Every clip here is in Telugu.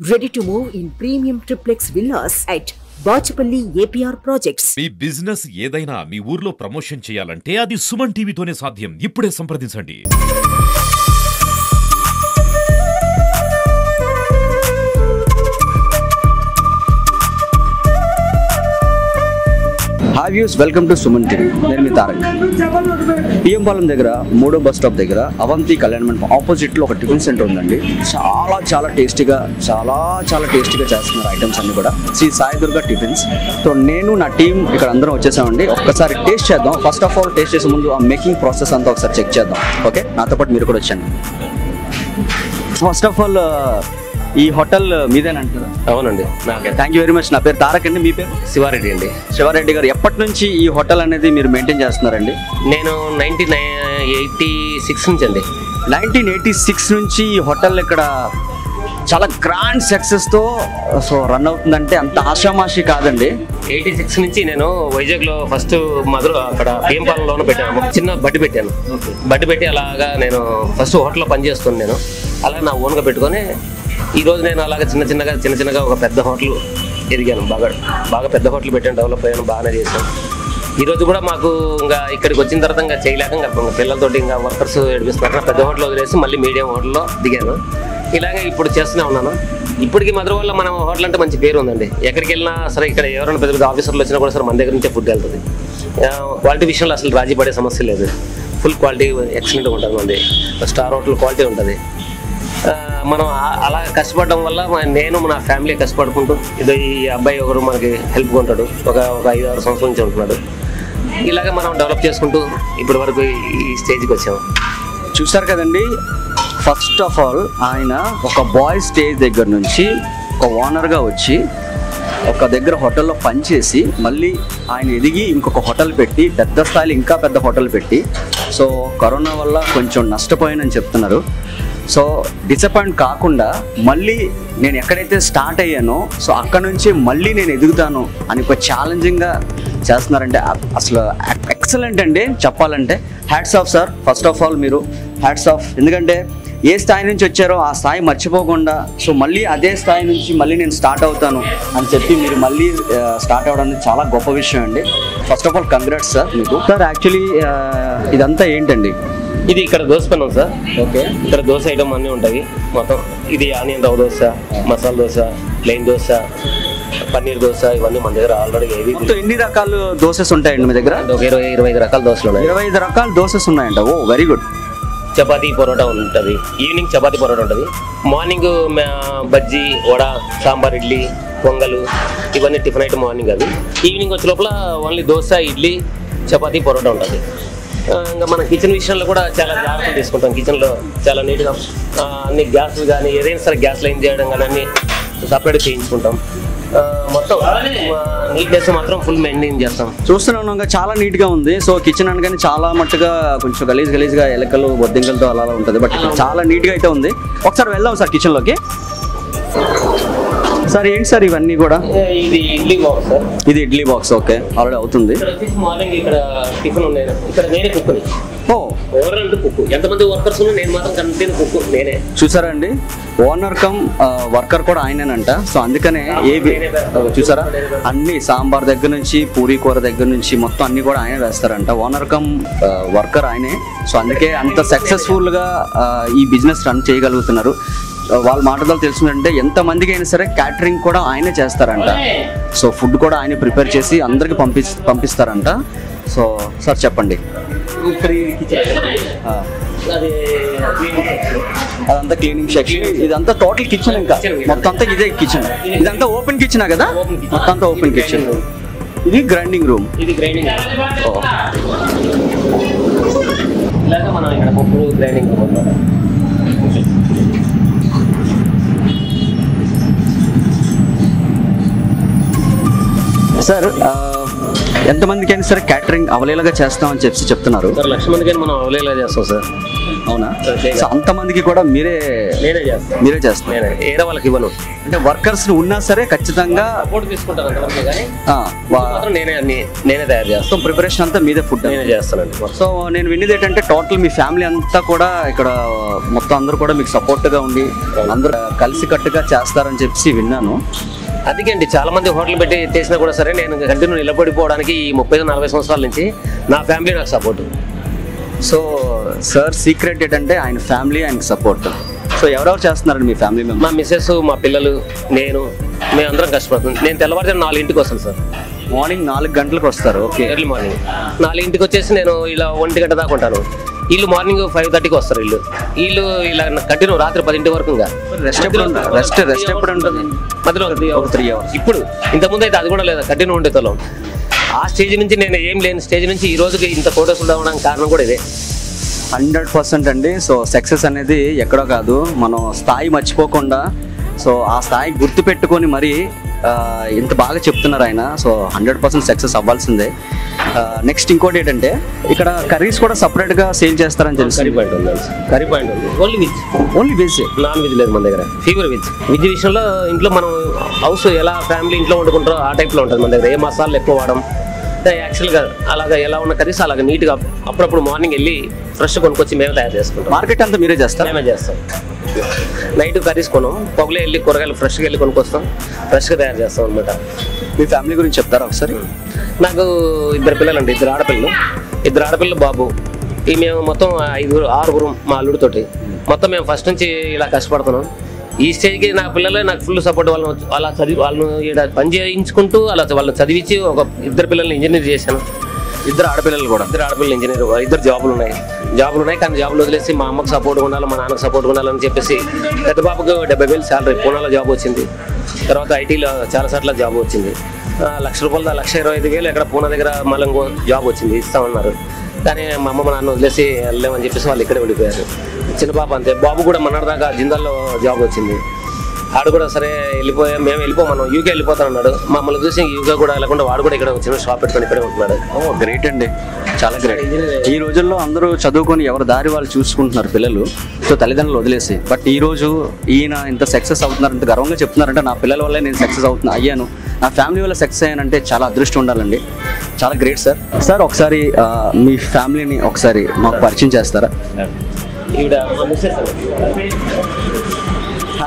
Ready to move in premium triplex villas at Bachapalli APR Projects. Me business ఏదైనా మీ ఊర్లో ప్రమోషన్ చేయాలంటే అది సుమన్ టీవీతోనే సాధ్యం. ఇప్పుడే సంప్రదించండి. Hi views, welcome to Suman TV. నేను మీ తారక్. పిఎం పాలెం దగ్గర 3వ బస్ స్టాప్ దగ్గర అవంతి కళ్యాణ మండపం ఆపోజిట్లో ఒక టిఫిన్ సెంటర్ ఉందండి. చాలా టేస్టీగా చేస్తున్నారు ఐటమ్స్ అన్ని కూడా. శ్రీ సాయి దుర్గా టిఫిన్స్. సో నేను నా టీం ఇక్కడ అందరం వచ్చేసామండి. ఒక్కసారి టేస్ట్ చేద్దాం. ఫస్ట్ ఆఫ్ ఆల్ టేస్ట్ చేసే ముందు ఆ మేకింగ్ ప్రాసెస్ అంతా ఒకసారి చెక్ చేద్దాం. ఓకే, నాతో పాటు మీరు కూడా వచ్చాను. ఫస్ట్ ఆఫ్ ఆల్ ఈ హోటల్ మీదేనంటారా? అవునండి. Thank you very much. నా పేరు తారక్ అండి. మీ పేరు? శివారెడ్డి అండి. శివారెడ్డి గారు, ఎప్పటి నుంచి ఈ హోటల్ అనేది మీరు మెయింటైన్ చేస్తున్నారండి? నేను 1986 నుంచి అండి. 1986 నుంచి ఈ హోటల్ ఇక్కడ చాలా గ్రాండ్ సక్సెస్తో రన్ అవుతుందంటే అంత ఆషామాషి కాదండి. 86 నుంచి నేను వైజాగ్లో ఫస్ట్ అక్కడ పిఎంపాలెంలోనే పెట్టాను. చిన్న బడ్డి పెట్టాను. బడ్డి పెట్టి అలాగా నేను ఫస్ట్ హోటల్లో పనిచేస్తున్నాను. నేను అలా నా ఓన్గా పెట్టుకొని ఈరోజు నేను అలాగే చిన్న చిన్నగా ఒక పెద్ద హోటల్ ఎదిగాను. బాగా పెద్ద హోటల్ పెట్టాను, డెవలప్ అయ్యాను, బాగానే చేశాను. ఈరోజు కూడా మాకు ఇంకా ఇక్కడికి వచ్చిన తర్వాత ఇంకా చేయలేక ఇంకా పిల్లలతోటి ఇంకా వర్కర్స్ ఏడిపిస్తున్నారు. పెద్ద హోటల్ వదిలేసి మళ్ళీ మీడియం హోటల్లో దిగాను. ఇలాగే ఇప్పుడు చేస్తూనే ఉన్నాను. ఇప్పటికీ మధురవాళ్ళ మన హోటల్ అంటే మంచి పేరు ఉందండి. ఎక్కడికి వెళ్ళినా సరే, ఇక్కడ ఎవరైనా పెద్ద పెద్ద ఆఫీసర్లు వచ్చినా కూడా సరే మన దగ్గర నుంచే ఫుడ్ వెళ్తుంది. క్వాలిటీ విషయంలో అసలు రాజీ పడే సమస్య లేదు. ఫుల్ క్వాలిటీ ఎక్సలెంట్గా ఉంటుంది. మంది స్టార్ హోటల్ క్వాలిటీ ఉంటుంది. మనం అలా కష్టపడడం వల్ల నేను నా ఫ్యామిలీ కష్టపడుకుంటూ ఈ అబ్బాయి ఒకరు మనకి హెల్ప్గా ఉంటాడు. ఒక 5-6 సంవత్సరాల నుంచి ఉంటున్నాడు. ఇలాగే మనం డెవలప్ చేసుకుంటూ ఇప్పటి వరకు ఈ స్టేజ్కి వచ్చాము. చూసారు కదండి. ఫస్ట్ ఆఫ్ ఆల్ ఆయన ఒక బాయ్ స్టేజ్ దగ్గర నుంచి ఒక ఓనర్గా వచ్చి ఒక దగ్గర హోటల్లో పనిచేసి మళ్ళీ ఆయన ఎదిగి ఇంకొక హోటల్ పెట్టి పెద్ద స్థాయిలో ఇంకా పెద్ద హోటల్ పెట్టి సో కరోనా వల్ల కొంచెం నష్టపోయానని చెప్తున్నారు. సో డిసప్పాయింట్ కాకుండా మళ్ళీ నేను ఎక్కడైతే స్టార్ట్ అయ్యానో సో అక్కడ నుంచి మళ్ళీ నేను ఎదుగుతాను అని ఒక ఛాలెంజింగ్గా చేస్తున్నారంటే అసలు ఎక్సలెంట్ అండి. చెప్పాలంటే hats off sir. First of all మీరు హ్యాట్స్ ఆఫ్. ఎందుకంటే ఏ స్థాయి నుంచి వచ్చారో ఆ స్థాయి మర్చిపోకుండా సో మళ్ళీ అదే స్థాయి నుంచి మళ్ళీ నేను స్టార్ట్ అవుతాను అని చెప్పి మీరు మళ్ళీ స్టార్ట్ అవ్వడం అనేది చాలా గొప్ప విషయం అండి. First of all congrats sir మీకు. సార్ యాక్చువల్లీ ఇదంతా ఏంటండి? ఇది ఇక్కడ దోశ పని ఉంది సార్. ఓకే, ఇక్కడ దోశ ఐటమ్ అన్నీ ఉంటాయి మొత్తం. ఇది ఆనియన్ రవ్వ దోశ, మసాలా దోశ, ప్లెయిన్ దోశ, పన్నీర్ దోశ, ఇవన్నీ మన దగ్గర ఆల్రెడీ ఎన్ని రకాల దోసెస్ ఉంటాయండి మీ దగ్గర? ఒక 20-25 రకాల దోశలు ఉన్నాయి. 25 రకాల దోసెస్ ఉన్నాయంట. ఓ వెరీ గుడ్. చపాతీ పరోటా ఉంటుంది. ఈవినింగ్ చపాతీ పరోటా ఉంటుంది. మార్నింగ్ బజ్జీ, వడ, సాంబార్, ఇడ్లీ, పొంగలు, ఇవన్నీ టిఫిన్ ఐటమ్ మార్నింగ్. అది ఈవినింగ్ వచ్చే లోపల ఓన్లీ దోశ, ఇడ్లీ, చపాతీ, పరోటా ఉంటుంది. ఇంకా మన కిచెన్ విషయంలో కూడా చాలా జాగ్రత్తలు తీసుకుంటాం. కిచెన్లో చాలా నీట్గా అన్ని గ్యాస్లు కానీ ఏదైనా సరే గ్యాస్ లైన్ చేయడం కానీ అన్ని సపరేట్గా చేయించుకుంటాం. మొత్తం నీట్నెస్ మాత్రం ఫుల్ మెయింటైన్ చేస్తాం. చూస్తున్నాను చాలా నీట్గా ఉంది. సో కిచెన్ అనగానే చాలా మట్టుగా కొంచెం గలీజ్గా ఎలకలు బొద్దింకలతో అలా ఉంటుంది. బట్ చాలా నీట్గా అయితే ఉంది. ఒకసారి వెళ్దాం సార్ కిచెన్లోకి. సార్ ఏంటి సార్ ఇవన్నీ కూడా? ఇది ఇడ్లీ బాక్స్ సార్. ఇది ఇడ్లీ బాక్స్. ఓకే, ఆల్రెడీ అవుతుంది. మార్నింగ్ ఇక్కడ టిఫిన్ ఉన్నాయి. ఇక్కడ నేనే కుక్కుని. ఓనర్ కుక్కు. ఎంతమంది వర్కర్స్ ఉన్నా నేను మాత్రం కంటిన్యూ కుక్కు నేనే. చూసారా అండి, ఓనర్ కమ్ వర్కర్ కూడా ఆయనేనంట. సో అందుకనే చూసారా అన్ని సాంబార్ దగ్గర నుంచి పూరీ కూర దగ్గర నుంచి మొత్తం అన్ని కూడా ఆయనే వేస్తారంట. ఓనర్ కమ్ వర్కర్ ఆయనే. సో అందుకే అంత సక్సెస్ఫుల్గా ఈ బిజినెస్ రన్ చేయగలుగుతున్నారు. వాళ్ళ మాటలు తెలుసుకుంటే ఎంతమందికి అయినా సరే క్యాటరింగ్ కూడా ఆయనే చేస్తారంట. సో ఫుడ్ కూడా ఆయనే ప్రిపేర్ చేసి అందరికి పంపిస్తారంట. సో సార్ చెప్పండి. అదంతా క్లీనింగ్ సెక్షన్. ఇదంతా టోటల్ కిచెన్. ఇంకా మొత్తం అంతా ఇదే కిచెన్. ఇదంతా ఓపెన్ కిచెనా కదా? మొత్తం అంతా ఓపెన్ కిచెన్. ఇది గ్రైండింగ్ రూమ్. ఇది గ్రైండింగ్. ఇలాగా మనం ఇక్కడ పప్పు గ్రైండింగ్ రూమ్. సార్ ఎంతమందికైనా సరే క్యాటరింగ్ అవైలబుల్గా చేస్తామని చెప్తున్నారు. సార్ 1,00,000 మందికైనా మనం అవైలబుల్గా చేస్తాం సార్. అవునా? సో అంతమందికి కూడా నేనే చేస్తాను. ఏరే వాళ్ళకి ఇవ్వను. అంటే వర్కర్స్ ఉన్నా సరే ఖచ్చితంగా సపోర్ట్ తీసుకుంటాను అంతవరకు కానీ నేనే తయారు చేస్తాను. ప్రిపరేషన్ అంతా మీదే, ఫుడ్ నేనే చేస్తానండి. సో నేను విన్నది ఏంటంటే టోటల్ మీ ఫ్యామిలీ అంతా కూడా ఇక్కడ మొత్తం అందరూ కూడా మీకు సపోర్ట్గా ఉండి అందరూ కలిసి కట్టుగా చేస్తారని చెప్పి విన్నాను. అందుకే అండి చాలా మంది హోటల్ పెట్టి చేసినా కూడా సరే నేను కంటిన్యూ నిలబడిపోవడానికి ఈ 30-40 సంవత్సరాల నుంచి నా ఫ్యామిలీ నాకు సపోర్ట్. సో సార్ సీక్రెట్ ఏంటంటే ఆయన ఫ్యామిలీ, ఆయనకి సపోర్ట్. సో ఎవరెవరు చేస్తున్నారండి మీ ఫ్యామిలీ మెంబర్? మా మిస్సెస్, మా పిల్లలు, మేమందరం కష్టపడుతుంది. నేను తెల్లవారుజాము 4 వస్తాను సార్. మార్నింగ్ 4 గంటలకు వస్తారు? ఓకే. ఎర్లీ మార్నింగ్ 4 వచ్చేసి నేను ఇలా 1 గంట దాకా ఉంటాను. వీళ్ళు మార్నింగ్ 5:30కి వస్తారు. వీళ్ళు ఇలా కంటిన్యూ రాత్రి 10 వరకు. రెస్ట్ ఎప్పుడు ఉంటుంది? మధ్యలో 3 hours. ఇప్పుడు ఇంతకుముందు అయితే అది కూడా లేదా, కంటిన్యూ ఉండేతోళ్ళం. ఆ స్టేజ్ నుంచి నేను ఏం లేని స్టేజ్ నుంచి ఈ రోజుకి ఇంత ఫోటోస్ ఉండడానికి కారణం కూడా ఇదే. 100% అండి. సో సక్సెస్ అనేది ఎక్కడో కాదు, మనం స్థాయి మర్చిపోకుండా సో ఆ స్థాయి గుర్తు పెట్టుకొని మరి ఇంత బాగా చెప్తున్నారు ఆయన. సో 100% సక్సెస్ అవ్వాల్సిందే. నెక్స్ట్ ఇంకోటి ఏంటంటే ఇక్కడ కర్రీస్ కూడా సపరేట్గా సేల్ చేస్తారని తెలుసు. కర్రీ పాయింట్ ఉంది. ఓన్లీ వెజ్, నాన్ వెజ్ లేదు మన దగ్గర. ఫీవర్ వెజ్ విషయంలో ఇంట్లో మనం హౌస్ ఎలా ఫ్యామిలీ ఇంట్లో వండుకుంటారో ఆ టైప్లో ఉంటుంది మన దగ్గర. ఏ మసాలాలు ఎక్కువ వాడడం, యాక్చువల్గా అలాగా ఎలా ఉన్న కర్రీస్ అలాగా నీట్గా అప్పుడప్పుడు మార్నింగ్ వెళ్ళి ఫ్రెష్ కొనుక్కొచ్చి మేము తయారు చేసుకుంటాం. మార్కెట్ అంతా మీరే చేస్తాం? మేమే చేస్తాం. నైట్ కర్రీస్ కొనం, పొగలే వెళ్ళి కూరగాయలు ఫ్రెష్గా వెళ్ళి కొనుక్కొస్తాం, ఫ్రెష్గా తయారు చేస్తాం అనమాట. మీ ఫ్యామిలీ గురించి చెప్తారా ఒకసారి? నాకు 2 పిల్లలండి, 2 ఆడపిల్లలు, బాబు. ఈ మేము మొత్తం 6 మా అల్లుడితోటి మొత్తం మేము ఫస్ట్ నుంచి ఇలా కష్టపడుతున్నాం. ఈ స్టేజ్కి నా పిల్లలే నాకు ఫుల్ సపోర్ట్. వాళ్ళను ఇక్కడ పని చేయించుకుంటూ వాళ్ళని చదివించి 2 పిల్లల్ని ఇంజనీర్ చేశాను. 2 ఆడపిల్లలు కూడా? 2 ఆడపిల్లలు ఇంజనీర్, 2 జాబులు ఉన్నాయి. కానీ జాబులు వదిలేసి మా అమ్మకు సపోర్ట్గా ఉండాలి, మా నాన్నకు సపోర్ట్గా ఉండాలని చెప్పేసి పెద్ద బాబుకు 70,000 శాలరీ, పూనాలో జాబ్ వచ్చింది. తర్వాత ఐటీలో చాలా సార్లు జాబ్ వచ్చింది. ₹1,00,000 1,25,000 ఎక్కడ పూనా దగ్గర మళ్ళీ ఇంకో జాబ్ వచ్చింది, ఇస్తామన్నారు. కానీ మా అమ్మ మా నాన్న వదిలేసి వెళ్ళలేమని చెప్పేసి వాళ్ళు ఇక్కడే ఉండిపోయారు. చిన్న పాప అంతే. బాబు కూడా మొన్నటిదాకా జిందాల్లో జాబ్ వచ్చింది. ఆడు కూడా సరే మేము వెళ్ళిపోమన్నాం, యూకే వెళ్ళిపోతాను అన్నాడు. మమ్మల్ని చూసి యూకే కూడా వెళ్ళకుండా వాడు కూడా ఇక్కడ చిన్న షాప్ పెట్టుకొని ఇక్కడే ఉంటున్నాడు. గ్రేట్ అండి, చాలా గ్రేట్. ఈ రోజుల్లో అందరూ చదువుకొని ఎవరి దారి వాళ్ళు చూసుకుంటున్నారు పిల్లలు, సో తల్లిదండ్రులు వదిలేసి. బట్ ఈ రోజు ఈయన ఇంత సక్సెస్ అవుతున్నారు, ఇంత గర్వంగా చెప్తున్నారంటే నా పిల్లల వల్లే నేను సక్సెస్ అయ్యాను, నా ఫ్యామిలీ వల్ల సక్సెస్ అయ్యానంటే చాలా అదృష్టం ఉండాలండి. చాలా గ్రేట్ సార్. సార్ ఒకసారి మీ ఫ్యామిలీని ఒకసారి మాకు పరిచయం చేస్తారా? ఈవిడ మా మిస్సెస్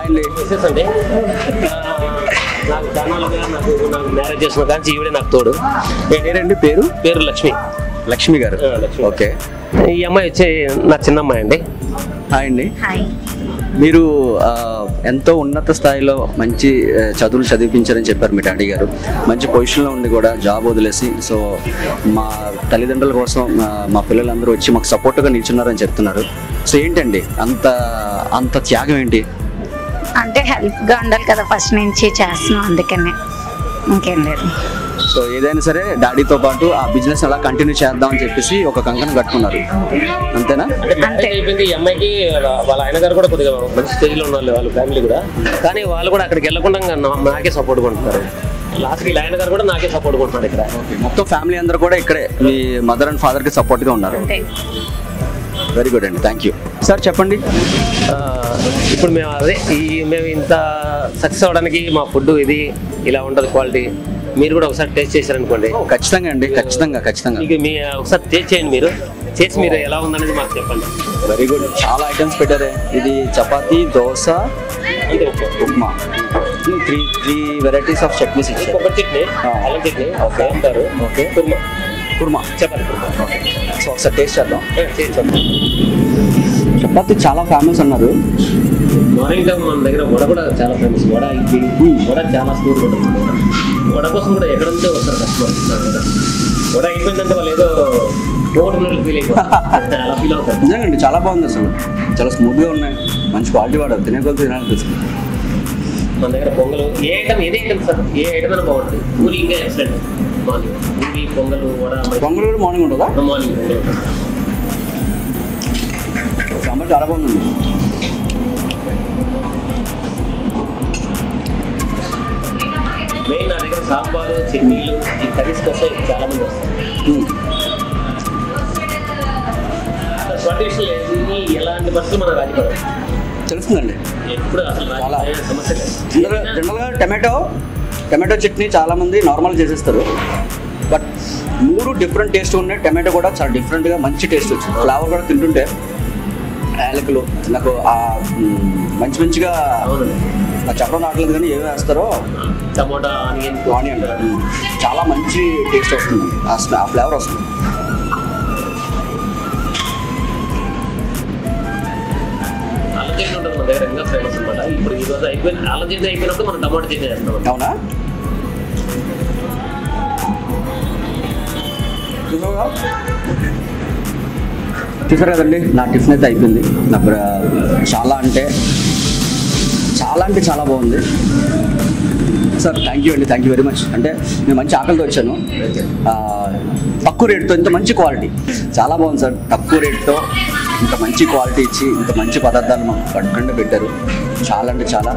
అండి. మిస్సెస్ అంటే నాకు దానాలుగా నాకు మ్యారేజ్ చేసిన కానీ ఈవిడే నాకు తోడు. ఏంటండి పేరు? లక్ష్మి గారు. ఓకే. ఈ అమ్మాయి వచ్చి నా చిన్న అమ్మాయి అండి. హాయ్ అండి. మీరు ఎంతో ఉన్నత స్థాయిలో మంచి చదువులు చదివించారని చెప్పారు మీ డాడీ గారు. మంచి పొజిషన్లో ఉండి కూడా జాబ్ వదిలేసి సో మా తల్లిదండ్రుల కోసం మా పిల్లలందరూ వచ్చి మాకు సపోర్ట్గా నిల్చున్నారని చెప్తున్నారు. సో ఏంటండి అంత త్యాగం ఏంటి? అంటే హెల్ప్గా ఉండాలి కదా, ఫస్ట్ నుంచి చేస్తున్నాం, అందుకనే ఇంకేం లేదు. సో ఏదైనా సరే డాడీతో పాటు ఆ బిజినెస్ అలా కంటిన్యూ చేద్దాం అని చెప్పేసి ఒక కంకణం కట్టుకున్నారు, అంతేనా? అంటే అయిపోయింది. ఈ అమ్మాయికి వాళ్ళ ఆయన గారు కూడా కొద్దిగా మంచి స్టేజ్లో ఉన్నారు, వాళ్ళ ఫ్యామిలీ కూడా. కానీ వాళ్ళు కూడా అక్కడికి వెళ్ళకుండా నాకే సపోర్ట్ కొంటున్నారు. లాస్ట్కి ఆయన గారు కూడా నాకే సపోర్ట్ కొంటున్నారు ఇక్కడ. మొత్తం ఫ్యామిలీ అందరూ కూడా ఇక్కడే మీ మదర్ అండ్ ఫాదర్కి సపోర్ట్గా ఉన్నారు. వెరీ గుడ్ అండి, థ్యాంక్ యూ. సార్ చెప్పండి. ఇప్పుడు మేము ఇంత సక్సెస్ అవ్వడానికి మా ఫుడ్ ఇది ఇలా ఉంటుంది క్వాలిటీ. మీరు కూడా ఒకసారి టేస్ట్ చేశారనుకోండి. ఖచ్చితంగా అండి, ఖచ్చితంగా మీకు మీ ఒకసారి టేస్ట్ చేయండి. మీరు ఎలా ఉందనేది మాకు చెప్పండి. Very good. చాలా ఐటమ్స్ పెట్టారే. ఇది chapati, dosa, upma, 3 varieties of chutneys ఇచ్చారు. కొబ్బరి చట్నీ, అల్లం చట్నీ అంటారు. Okay. Kurma chapati. Okay. So ఒకసారి టేస్ట్ చేద్దాం. చపాతీ చాలా ఫేమస్ అన్నారు. మార్నింగ్ టైం మన దగ్గర వడ కూడా చాలా ఫేమస్. వడ చాలా స్టోర్ ఉంటుంది. వడ కోసం కూడా ఎక్కడ నుంచో వస్తారు కస్టమర్. వడ అయిపోయిందంటే వాళ్ళు ఏదో ఫీల్ అయిపోతారు, అలా ఫీల్ అవుతారు. నిజంగా చాలా బాగుంది, అసలు చాలా స్మూత్గా ఉన్నాయి, మంచి క్వాలిటీ వాడారు, తినేకొద్ది తినాలనిపిస్తుంది. మన దగ్గర పొంగలు ఏ ఐటమ్ సార్, ఏ ఐటమ్ అయినా బాగుంటుంది. పూరి ఇంకా ఎక్సలెంట్. మార్నింగ్ పూరి, పొంగలు, వడ. పొంగలు కూడా మార్నింగ్ ఉంటుందా? మార్నింగ్ పొంగల్ ఉంటుంది. సాంబార్ చాలా బాగుంది. మెయిన్ నా దగ్గర సాంబారు, చట్నీలు, ఈ కర్రీస్ కోసం చాలా మంది వస్తారు. స్వాటి విషయం ఎలా ఎలాంటి పరిస్థితులు మన రాజకీయ తెలుస్తుందండి. ఎప్పుడు అసలు చాలా. సమస్య లేదు. జనరల్గా టమాటో చట్నీ చాలామంది నార్మల్ చేసేస్తారు, బట్ 3 డిఫరెంట్ టేస్ట్ ఉన్నాయి. టమాటో కూడా చాలా డిఫరెంట్గా మంచి టేస్ట్ వచ్చింది. ఫ్లేవర్ కూడా తింటుంటే యాలకులు నాకు మంచిగా నాకు చెప్పడం రావట్లేదు, కానీ ఏమి వేస్తారో టమోటా ఆనియన్ చాలా మంచి టేస్ట్ వస్తుంది, ఆ ఫ్లేవర్ వస్తుంది. అల్లజెండా ఉంటుంది మన దగ్గర ఇంకా ఫేమస్ అనమాట. ఇప్పుడు ఈ రోజు అయిపోయింది, అల్లజెండా అయిపోయినప్పుడు మనం టమాటా చట్నీ చేస్తాం. అవునా? చూసారు కదండి, నా టిఫిన్ అయితే అయిపోయింది. నాకు చాలా అంటే చాలా బాగుంది సార్. థ్యాంక్ యూ అండి, థ్యాంక్ యూ వెరీ మచ్. అంటే నేను మంచి ఆకలితో వచ్చాను, తక్కువ రేట్తో ఇంత మంచి క్వాలిటీ చాలా బాగుంది సార్. తక్కువ రేట్తో ఇంత మంచి క్వాలిటీ ఇచ్చి ఇంత మంచి పదార్థాలు మాకు కట్టుకుండా పెట్టారు. చాలా అంటే చాలా.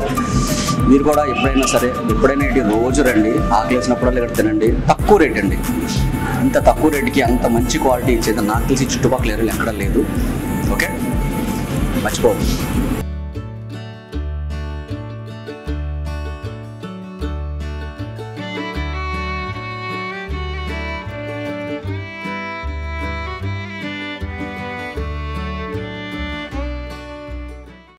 మీరు కూడా ఎప్పుడైనా సరే, ఎప్పుడైనా ఇటు రోజు రండి, ఆకలి వేసినప్పుడల్లా ఇక్కడ తినండి. తక్కువ రేట్ అండి, ఇంత తక్కువ రేటుకి అంత మంచి క్వాలిటీ ఇచ్చేది నాకు తెలిసి చుట్టుపక్కల ఎక్కడా లేదు. ఓకే, మర్చిపోవద్దు.